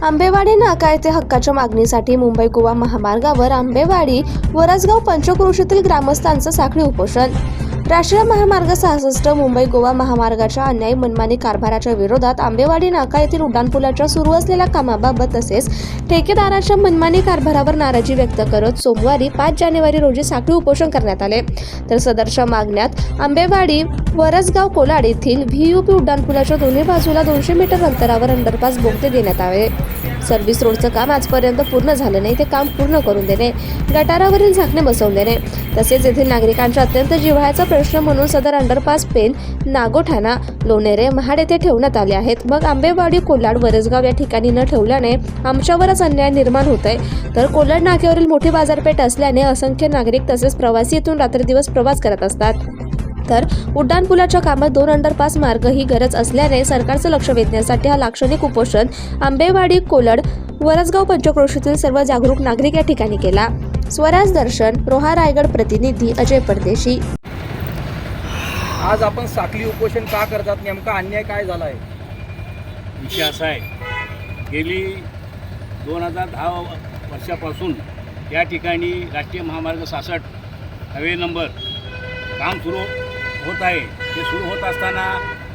आंबेवाडी नाका येथे हक्काच्या मागणीसाठी मुंबई गोवा महामार्गावर आंबेवाडी वरसगाव पंचक्रोशीतील ग्रामस्थांचं साखळी उपोषण. राष्ट्रीय महामार्ग 66 मुंबई गोवा महामार्गाच्या अन्यायी मनमानी कारभाराच्या विरोधात आंबेवाडी नाका येथील उड्डाणपुलाच्या सुरू असलेल्या कामाबाबत तसेच ठेकेदाराच्या मनमानी कारभारावर नाराजी व्यक्त करत सोमवारी 5 जानेवारी रोजी साखळी उपोषण करण्यात आले. तर सदरच्या मागण्यात आंबेवाडी वरसगाव कोलाड येथील व्हीयूपी उड्डाणपुलाच्या दोन्ही बाजूला 200 मीटर अंतरावर अंडरपास बोगदे देण्यात आले. सर्व्हिस रोडचं काम आजपर्यंत पूर्ण झालं नाही, ते काम पूर्ण करून देणे, गटारावरील झाकणे बसवून देणे, तसेच येथील नागरिकांचा अत्यंत जिव्हाळ्याचा प्रश्न म्हणून सदर अंडरपास पेन, नागोठाणा, लोणेरे, महाड येथे ठेवण्यात आले आहेत. मग आंबेवाडी, कोलाड, वरसगाव या ठिकाणी न ठेवल्याने आमच्यावरच अन्याय निर्माण होत आहे. तर कोलाड नाक्यावरील मोठी बाजारपेठ असल्याने असंख्य नागरिक तसेच प्रवासी येथून रात्रदिवस प्रवास करत असतात. तर उड्डाणपुलाच्या कामात 2 अंडरपास मार्ग ही गरज असल्याने सरकारचं लक्ष वेधण्यासाठी हा लाक्षणिक उपोषण आंबेवाडी, कोलाड, वरसगाव पंचक्रोशीतील सर्व जागरूक नागरिक या ठिकाणी केला. स्वराज दर्शन, रोहा रायगड प्रतिनिधी अजय परदेशी. आज आपण साखळी उपोषण का करतात, नेमका अन्याय काय झाला आहे? विषय असा आहे, गेली 2010 वर्षापासून या ठिकाणी राष्ट्रीय महामार्ग 66 हवे नंबर काम सुरू होत आहे. ते सुरू होत असताना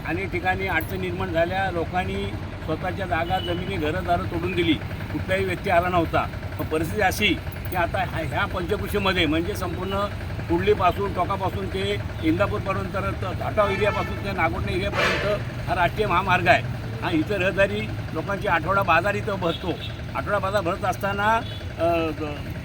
अनेक ठिकाणी अडचणी निर्माण झाल्या. लोकांनी स्वतःच्या जागा, जमिनी, घरदारं तोडून दिली. कुठलाही व्यक्ती आला नव्हता. पण परिस्थिती अशी की आता ह्या पंचकृषीमध्ये म्हणजे संपूर्ण कुर्लीपासून, टोकापासून ते इंदापूरपर्यंत, धाटाव एरियापासून ते नागोठणे एरियापर्यंत हा राष्ट्रीय महामार्ग आहे. हा इथं रहदारी लोकांची आठवडा बाजार इथं भरतो. आठवडा बाजार भरत असताना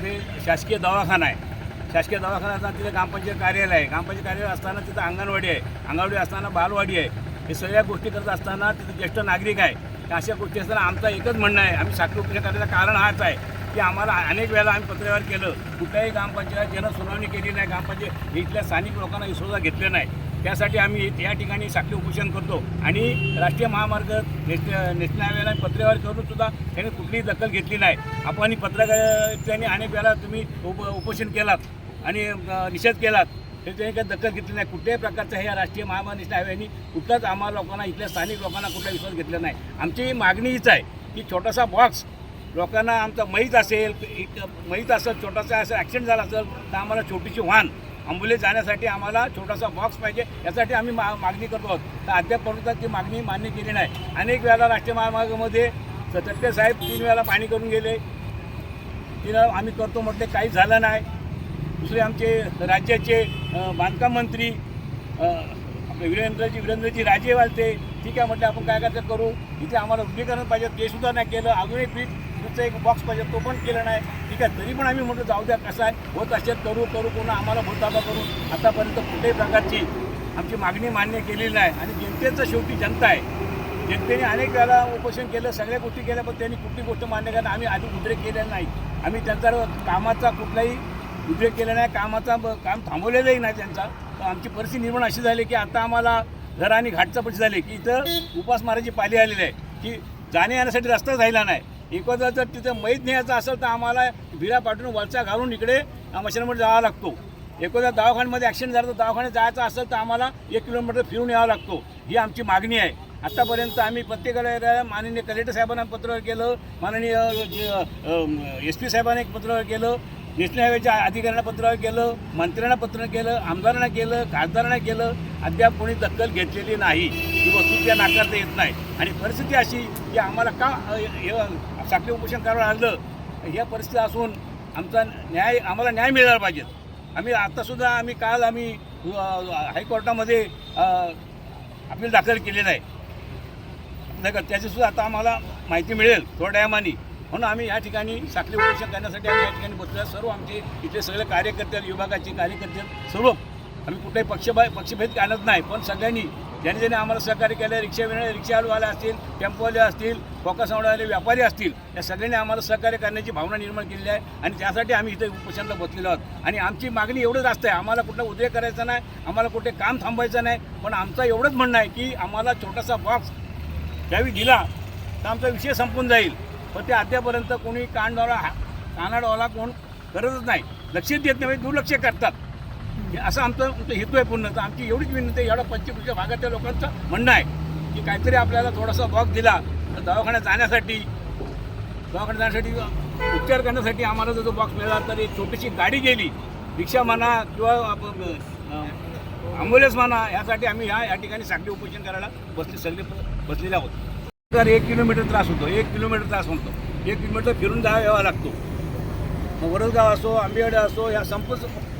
ते शासकीय दवाखाना आहे. शासकीय दवाखाना असताना तिथे ग्रामपंचायत कार्यालय आहे. ग्रामपंचायत कार्यालय असताना तिथं अंगणवाडी आहे. अंगणवाडी असताना बालवाडी आहे. हे सगळ्या गोष्टी करत असताना तिथे ज्येष्ठ नागरिक आहे. अशा गोष्टी असताना आमचं एकच म्हणणं आहे, आम्ही साखळी उपोषण करण्याचं कारण हाच आहे की आम्हाला अनेक वेळेला आम्ही पत्रव्यवहार केलं, कुठल्याही ग्रामपंचायत जनसुनावणी केली नाही. ग्रामपंचायत इथल्या स्थानिक लोकांना विश्वासात घेतले नाही. त्यासाठी आम्ही या ठिकाणी साखळी उपोषण करतो. आणि राष्ट्रीय महामार्ग नॅशनल हायवेला पत्रव्यवहार करून सुद्धा त्यांनी कुठलीही दखल घेतली नाही. आपण पत्रकारांनी अनेक वेळेला तुम्ही उपोषण केलात आणि निषेध केलात, तर त्यांनी काही दखल घेतली नाही. कुठल्याही प्रकारचं हे राष्ट्रीय महामार्ग नॅशनल हायवेनी कुठलाच आम्हाला लोकांना, इथल्या स्थानिक लोकांना कुठला विश्वास घेतला नाही. आमची मागणी हीच आहे की छोटासा बॉक्स लोकांना आमचा माहीत असेल, छोटासा असं ॲक्सिडेंट झाला असेल तर आम्हाला छोटीशी वाहन ॲम्ब्युलन्स जाण्यासाठी आम्हाला छोटासा बॉक्स पाहिजे. यासाठी आम्ही मागणी करतो आहोत. तर अद्यापपर्यंत ती मागणी मान्य केली नाही. अनेक वेळेला राष्ट्रीय महामार्गामध्ये तटकरे साहेब 3 वेळा पाणी करून गेले. तिनं आम्ही करतो म्हटले, काही झालं नाही. दुसरे आमचे राज्याचे बांधकाम मंत्री आपले वीरेंद्रजी राजे वालते, ठीक आहे म्हटलं आपण काय काय करू, इथे आम्हाला रुंदीकरण पाहिजे, ते सुद्धा नाही केलं. अजून एक फ्रीजचा एक बॉक्स पाहिजे, तो पण केला नाही. ठीक आहे, तरी पण आम्ही म्हटलं जाऊ द्या, कसं आहे होत असेल करू पुन्हा आम्हाला भोताबा करू. आतापर्यंत कुठल्याही प्रकारची आमची मागणी मान्य केलेली नाही. आणि जनतेचं शेवटी जनता आहे. जनतेने अनेक वेळा उपोषण केलं, सगळ्या गोष्टी केल्या, पण त्यांनी कुठली गोष्ट मान्य करणं आम्ही आधी उद्रेक केलेला नाही. आम्ही त्यांचा कामाचा कुठलाही उद्रेक केला नाही, काम थांबवलेलंही नाही त्यांचा. तर आमची परिस्थिती निर्माण अशी झाली की आता आम्हाला घर आणि घाटचा परिस्थिती झाली की इथं उपासमाराची पाली आलेली आहे की जाण्या येण्यासाठी रस्ता राहिला नाही. एखादा जर तिथं मैत न्यायचं असेल तर आम्हाला भिडा पाठवून वरचा घालून इकडे मशानमध्ये जावा लागतो. एखाद्या दवाखान्यामध्ये ॲक्सिडेंट झालं तर दवाखान्यात जायचं असेल तर आम्हाला 1 किलोमीटर फिरून यावं लागतो. ही आमची मागणी आहे. आत्तापर्यंत आम्ही प्रत्येकाला माननीय कलेक्टर साहेबांना पत्र केलं, माननीय SP साहेबांना एक पत्र केलं, नॅशनल हायवेच्या अधिकाऱ्यांना पत्र केलं, मंत्र्यांना पत्र केलं, आमदारांना केलं, खासदारांना केलं. अद्याप कोणी दखल घेतलेली नाही. ही वस्तू त्या नाकारता येत नाही. आणि परिस्थिती अशी की आम्हाला का साखळी उपोषण करावं लागलं, ह्या परिस्थिती असून आम्हाला न्याय मिळाला पाहिजे. आम्ही काल हायकोर्टामध्ये अपील दाखल केलेलं आहे. त्याचीसुद्धा आता आम्हाला माहिती मिळेल थोड्या टायमानी. म्हणून आम्ही या ठिकाणी साखळी उपोषण करण्यासाठी आम्ही या ठिकाणी बसलेला सर्व आमचे इथले सगळे कार्यकर्ते, विभागाचे कार्यकर्ते सर्व, आम्ही कुठेही पक्षभेद आणत नाही. पण सगळ्यांनी ज्याने आम्हाला सहकार्य केलं, रिक्षावाले असतील, टेम्पोवाले असतील, फोकासवाले व्यापारी असतील, या सगळ्यांनी आम्हाला सहकार्य करण्याची भावना निर्माण केलेली आहे. आणि त्यासाठी आम्ही इथे उपोषणाला बसलेलो आहोत. आणि आमची मागणी एवढंच असतं आहे, आम्हाला कुठला उद्रेक करायचा नाही, आम्हाला कुठे काम थांबवायचं नाही. पण आमचं एवढंच म्हणणं आहे की आम्हाला छोटासा बॉक्स ज्यावेळी दिला तर आमचा विषय संपून जाईल. पण ते अद्यापर्यंत कोणी कानाडवाला कोण करतच नाही, लक्ष देत नाही, दुर्लक्ष करतात. असं आमचं हेतू आहे पूर्ण. तर आमची एवढीच विनंती आहे, एवढा पंचकृषी भागातल्या लोकांचं म्हणणं आहे की काहीतरी आपल्याला थोडासा बॉक्स दिला तर दवाखान्यात जाण्यासाठी दवाखान्यात जाण्यासाठी उपचार करण्यासाठी आम्हाला जर तो बॉक्स मिळाला तर एक छोटीशी गाडी गेली, रिक्षा म्हणा किंवा ॲम्ब्युलन्स म्हणा, यासाठी आम्ही या ठिकाणी साखळी उपोषण करायला सगळे बसलेले आहोत. तर 1 किलोमीटर त्रास होतो, 1 किलोमीटर त्रास होतो, 1 किलोमीटर फिरून यावा लागतो. मग वरसगाव असो, आंबेवाडी असो, या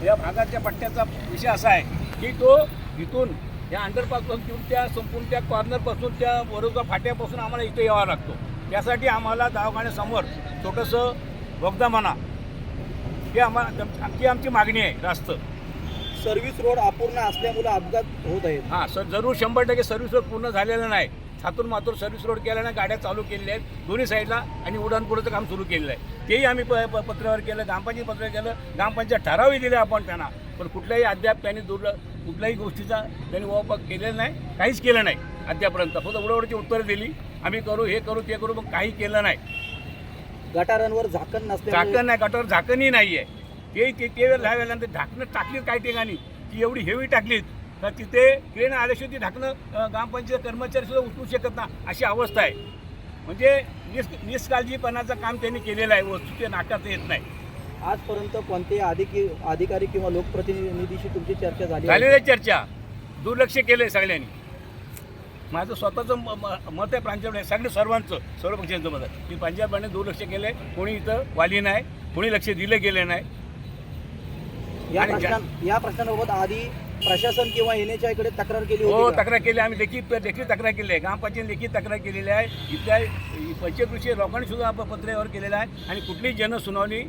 या भागाच्या पट्ट्याचा विषय असा आहे की तो इथून या अंडरपासपासून घेऊन त्या संपूर्ण त्या कॉर्नरपासून त्या वरसगाव फाट्यापासून आम्हाला इथे यावा लागतो. त्यासाठी आम्हाला दवाखान्यासमोर छोटंसं बोगदा म्हणा ही आमची मागणी आहे रास्त. सर्व्हिस रोड अपूर्ण असल्यामुळे अपघात होत आहेत. हां सर, जरूर 100% सर्व्हिस रोड पूर्ण झालेलं नाही. छातून मातूर सर्व्हिस रोड केल्यानं गाड्या चालू केलेल्या आहेत दोन्ही साईडला आणि उड्डाणपुलाचं काम सुरू केलेलं आहे. तेही आम्ही पत्रावर केलं, ग्रामपंचायत पत्र केलं, ग्रामपंचायत ठरावही दिले आपण त्यांना, पण कुठल्याही अद्याप त्यांनी कुठल्याही गोष्टीचा त्यांनी वापर केलेला नाही, काहीच केलं नाही अद्यापर्यंत. फक्त उडवडची उत्तरं दिली, आम्ही करू, हे करू, ते करू, पण काही केलं नाही. गटारांवर झाकण नसते, झाकण नाही, गटावर झाकणही नाही आहे. ते वेळेनंतर झाकणं टाकलीत काही ठिकाणी, ती एवढी हेवी टाकलीत तर तिथे क्रेन आल्याशिवाय ती ढाकणं ग्रामपंचायत कर्मचारी सुद्धा उचलू शकत नाही, अशी अवस्था आहे. म्हणजे निष्काळजीपणाचं काम त्यांनी केलेलं आहे, वस्तू ते नाकारता येत नाही. आजपर्यंत कोणतेही अधिकारी किंवा लोकप्रतिनिधीशी तुमची चर्चा झालेली आहे चर्चा, दुर्लक्ष केलं आहे सगळ्यांनी. माझं स्वतःचं मत आहे प्रांजळ सगळे सर्व पक्षांचं मत आहे की पंजाबने दुर्लक्ष केलं आहे. कोणी इथं वाली नाही, कोणी लक्ष दिलं गेलं नाही. या प्रश्नाबाबत आधी प्रशासन किंवा NHAI कडे तक्रार केली हो, होती का? तक्रार केली आम्ही, देखील तक्रार केली आहे. ग्रामपंचायत देखील तक्रार केलेली आहे. इथल्या पंचकृषी लोकांनी सुद्धा आपण पत्रावर केलेलं आहे आणि कुठलीही जनसुनावणी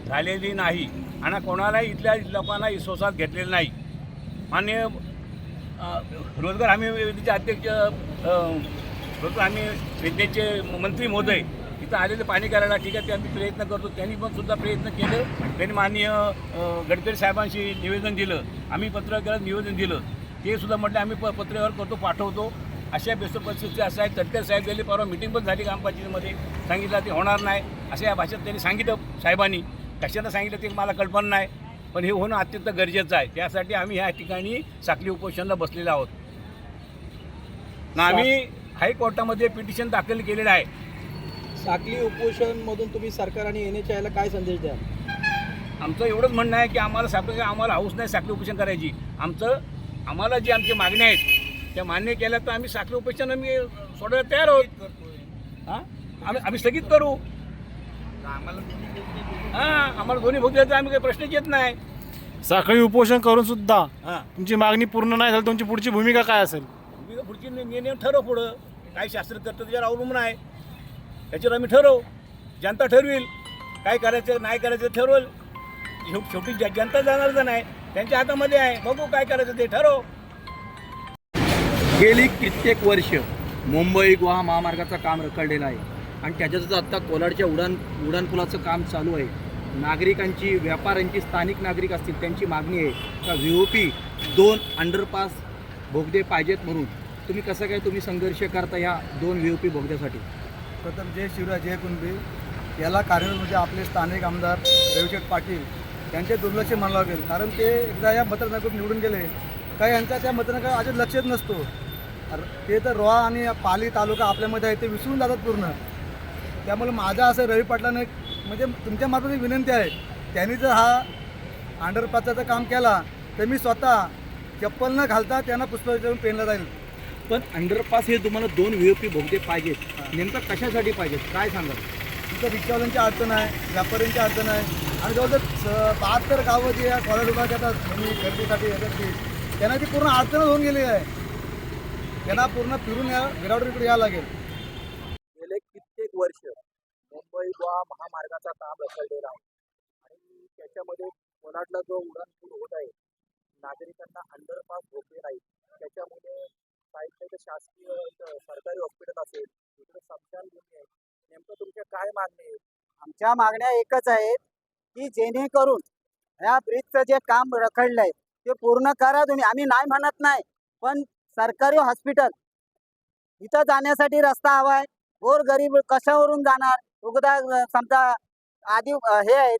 झालेली नाही आणि कोणालाही इथल्या लोकांना विश्वासात घेतलेलं नाही. माननीय रोजगार हमी योजनेचे अध्यक्ष रोजगार हमी योजनेचे मंत्री महोदय इथं आलेले पाणी करायला, ठीक आहे, ते आम्ही प्रयत्न करतो. त्यांनी पण सुद्धा प्रयत्न केले. त्यांनी माननीय गडकरी साहेबांशी निवेदन दिलं, आम्ही पत्रकारात निवेदन दिलं, ते सुद्धा म्हटलं आम्ही पत्रव्यवहार करतो, पाठवतो. अशा बेस्ट परिस्थिती असं आहे. तटकरे साहेब गेले, परवा मिटिंग पण झाली ग्रामपंचायतीमध्ये, सांगितलं ते होणार नाही असं या भाषेत त्यांनी सांगितलं. साहेबांनी कशानं सांगितलं ते मला कल्पना नाही, पण हे होणं अत्यंत गरजेचं आहे. त्यासाठी आम्ही ह्या ठिकाणी साखळी उपोषणाला बसलेलो आहोत ना. आम्ही हायकोर्टामध्ये पिटिशन दाखल केलेलं आहे. साखळी उपोषण मधून तुम्ही सरकार आणि NHAI ला काय संदेश द्या? आमचं एवढंच म्हणणं आहे की आम्हाला हाऊस नाही साखळी उपोषण करायची. आम्हाला जी आमची मागण्या आहेत त्या मान्य केल्या तर आम्ही साखळी उपोषण आम्ही सोडायला तयार आहोत. हां, आम्ही स्थगित करू. आम्हाला दोन्ही भोगल्याचं आम्ही काही प्रश्नच येत नाही. साखळी उपोषण करून सुद्धा हां, तुमची मागणी पूर्ण नाही झाली, तुमची पुढची भूमिका काय असेल? पुढची निर्णय ठरव. पुढं काय शास्त्र करतं त्याच्यावर अवलंबून आहे. त्याच्यावर आम्ही ठरवू, जनता ठरवेल काय करायचं नाही करायचं ठरवेल. शेवटी जनता जाणार तर नाही, त्यांच्या हातामध्ये आहे. बघू काय करायचं ते ठरव. गेली कित्येक वर्ष मुंबई गोवा महामार्गाचं काम रखडलेलं आहे आणि त्याच्यातच आता कोलाडच्या उड्डाणपुलाचं काम चालू आहे. नागरिकांची, व्यापाऱ्यांची, स्थानिक नागरिक असतील त्यांची मागणी आहे का VOP 2 अंडरपास बोगदे पाहिजेत म्हणून. तुम्ही कसं काय संघर्ष करता ह्या 2 VOP बोगद्यासाठी? प्रथम जय शिवराय जय कुणबी. याला कार्यरत म्हणजे आपले स्थानिक आमदार रविशेठ पाटील यांचे दुर्लक्ष मानलं लागेल, कारण ते एकदा या मतदारसंघातून निवडून गेले काय यांचा त्या मतदारसंघात अजून लक्षच नसतो. ते तर रोहा आणि पाली तालुका आपल्यामध्ये आहे ते विसरून जातात पूर्ण. त्यामुळे माझं असं रवी पाटलांना म्हणजे तुमच्या मार्फत एक विनंती आहे, त्यांनी जर हा अंडरपासचं काम केला तर मी स्वतः चप्पल न घालता त्यांना पुष्पचक्र पेनला जाईल. पण अंडरपास हे तुम्हाला 2 VOP बोगदे पाहिजेत, नेमकं कशासाठी पाहिजेत काय सांगाल? तिथं रिक्षावाल्यांची अडचण आहे, व्यापाऱ्यांची अडचण आहे आणि जवळजवळ 72 गावं जे या कॉलेज उभा करतात आणि गर्दीसाठी येतात त्यांना ती पूर्ण अडचण होऊन गेली आहे. त्यांना पूर्ण फिरून विरावडीकडे यावं लागेल. गेले कित्येक वर्ष मुंबई गोवा महामार्गाचा काम रखडलेला आहे आणि त्याच्यामध्ये कोलाडला जो उड्डाणपूल होत आहे, नागरिकांना अंडरपास बोगदे नाही. त्याच्यामुळे साहित्य शासकीय सरकारी हॉस्पिटल असेल, इकडे स्मशानभूमी आहे. नेमकं तुमच्या काय मागणी आहे? आमच्या मागण्या एकच आहेत की जेणेकरून ह्या ब्रिजचं जे काम रखडलंय ते पूर्ण करा तुम्ही. आम्ही नाही म्हणत नाही, पण सरकारी हॉस्पिटल इथं जाण्यासाठी रस्ता हवा आहे. गोरगरीब कशावरून जाणार? उगदा समजा आधी हे आहेत,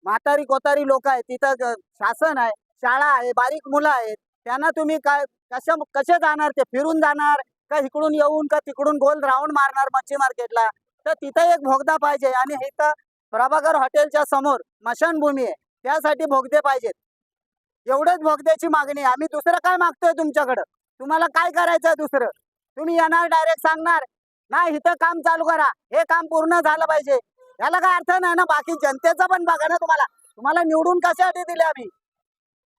म्हातारी कोतारी लोक आहेत, तिथं शासन आहे, शाळा आहे, बारीक मुलं आहेत, त्यांना तुम्ही काय कसे जाणार? ते फिरून जाणार का इकडून येऊन का तिकडून गोल राऊंड मारणार मच्छी मार्केटला? तर तिथं एक भोगदा पाहिजे आणि इथं प्रभाकर हॉटेलच्या समोर स्मशानभूमी आहे, त्यासाठी भोगदे पाहिजेत। एवढेच भोगद्याची मागणी आहे। आम्ही दुसरं काय मागतोय तुमच्याकडं? तुम्हाला काय करायचं दुसरं? तुम्ही येणार डायरेक्ट सांगणार नाही इथं काम चालू करा, हे काम पूर्ण झालं पाहिजे, याला काय अर्थ नाही ना। बाकी जनतेचं पण बघा ना, तुम्हाला निवडून कशासाठी दिले आम्ही?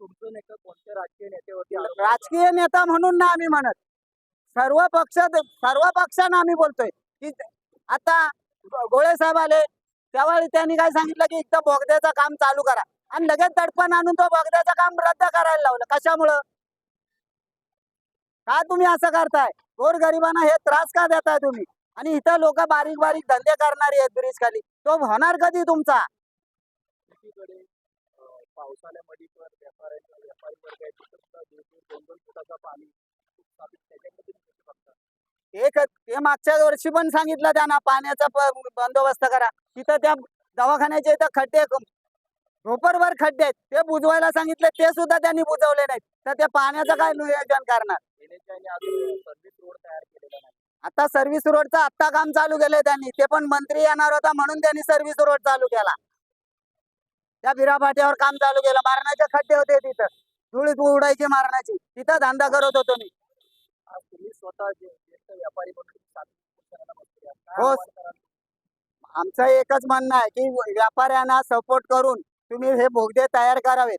तुमचं नेतं कोणत्या राजकीय नेत्यावरती आरोप राजकीय नेता म्हणून ना आम्ही म्हणत, सर्व पक्षांना आम्ही बोलतोय की आता गोळे साहेब आले तेव्हा त्यांनी काय सांगितलं की इथं बोगद्याचं काम चालू करा आणि लगेच दडपण आणून तो बोगद्याचं काम रद्द करायला लावलं। कशामुळं? का तुम्ही असं करताय? गोरगरिबांना हे त्रास का देताय तुम्ही? आणि इथं लोक बारीक बारीक धंदे करणारी आहेत ब्रिज खाली, तो होणार कधी तुमचा? एकीकडे पावसाळ्यामध्ये पण व्यापारी वर्ग आहे, तिथं सुद्धा 2-2 फुटाचं पाणी स्थापित, त्याच्यामध्ये तुम्ही कसे बघता? ते मागच्या वर्षी पण सांगितलं त्यांना पाण्याचा बंदोबस्त करा। तिथं त्या दवाखान्याच्या इथं खड्डे रोपरवर खड्डे आहेत, ते बुजवायला सांगितले, ते सुद्धा त्यांनी बुजवले नाहीत। तर त्या पाण्याचं काय नियोजन करणार? NHAI ने अजून सर्व्हिस रोड तयार केलेला नाही। आता सर्व्हिस रोडचं आत्ता काम चालू केलंय त्यांनी, ते पण मंत्री येणार होता म्हणून त्यांनी सर्व्हिस रोड चालू केला। त्या बिराभाट्यावर काम चालू केलं, मारण्याचे खड्डे होते तिथं, धूळ उडायची मारण्याची, तिथं धंदा करत होतो मी। आज तुम्ही स्वतः जे ज्येष्ठ व्यापारी म्हणून सातत्यानं बसले आहात, काय हो। आव्हान कराल? आमचं एकच म्हणणं आहे की व्यापाऱ्यांना सपोर्ट करून तुम्ही हे बोगदे तयार करावेत।